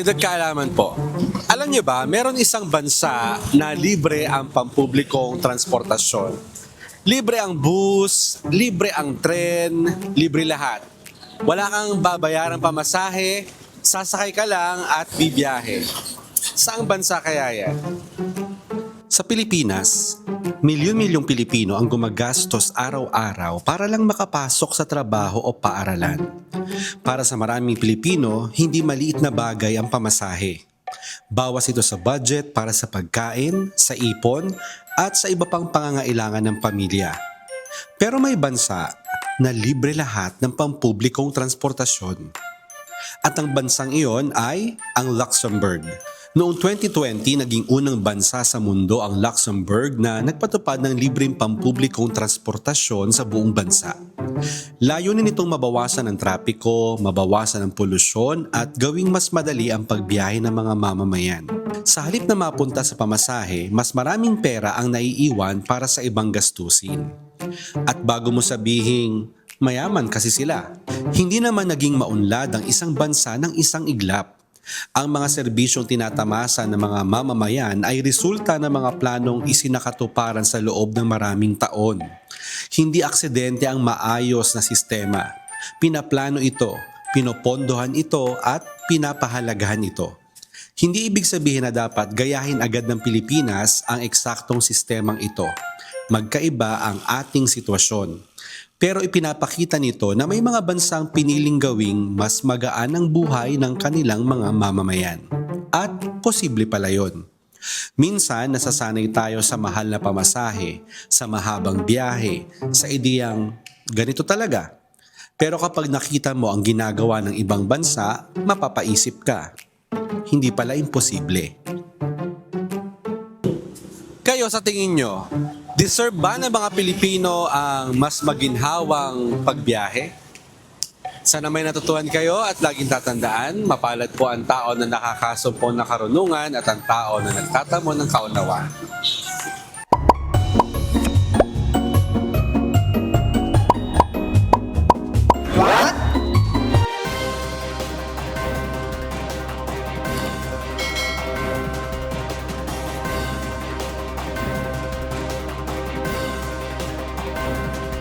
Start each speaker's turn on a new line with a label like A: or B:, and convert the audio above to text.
A: Dagdag kaalaman po, alam niyo ba, meron isang bansa na libre ang pampublikong transportasyon. Libre ang bus, libre ang tren, libre lahat. Wala kang babayarang pamasahe, sasakay ka lang at bibiyahe. Saang bansa kaya yan? Sa Pilipinas, milyon-milyong Pilipino ang gumagastos araw-araw para lang makapasok sa trabaho o paaralan. Para sa maraming Pilipino, hindi maliit na bagay ang pamasahe. Bawas ito sa budget para sa pagkain, sa ipon, at sa iba pang pangangailangan ng pamilya. Pero may bansa na libre lahat ng pampublikong transportasyon. At ang bansang iyon ay ang Luxembourg. Noong 2020, naging unang bansa sa mundo ang Luxembourg na nagpatupad ng libreng pampublikong transportasyon sa buong bansa. Layunin nitong mabawasan ang trapiko, mabawasan ang polusyon at gawing mas madali ang pagbiyahe ng mga mamamayan. Sa halip na mapunta sa pamasahe, mas maraming pera ang naiiwan para sa ibang gastusin. At bago mo sabihing, mayaman kasi sila, hindi naman naging maunlad ang isang bansa ng isang iglap. Ang mga serbisyong tinatamasa ng mga mamamayan ay resulta ng mga planong isinakatuparan sa loob ng maraming taon. Hindi aksidente ang maayos na sistema. Pinaplano ito, pinopondohan ito at pinapahalagahan ito. Hindi ibig sabihin na dapat gayahin agad ng Pilipinas ang eksaktong sistemang ito. Magkaiba ang ating sitwasyon. Pero ipinapakita nito na may mga bansang piniling gawing mas magaan ang buhay ng kanilang mga mamamayan. At posible pala yun. Minsan nasasanay tayo sa mahal na pamasahe, sa mahabang biyahe, sa ideyang ganito talaga. Pero kapag nakita mo ang ginagawa ng ibang bansa, mapapaisip ka. Hindi pala imposible. Kayo sa tingin nyo, deserve ba ng mga Pilipino ang mas maginhawang pagbiyahe? Sana may natutuhan kayo at laging tatandaan, mapalad po ang tao na nakakasumpong na karunungan at ang tao na nagtatamo ng kaunawaan.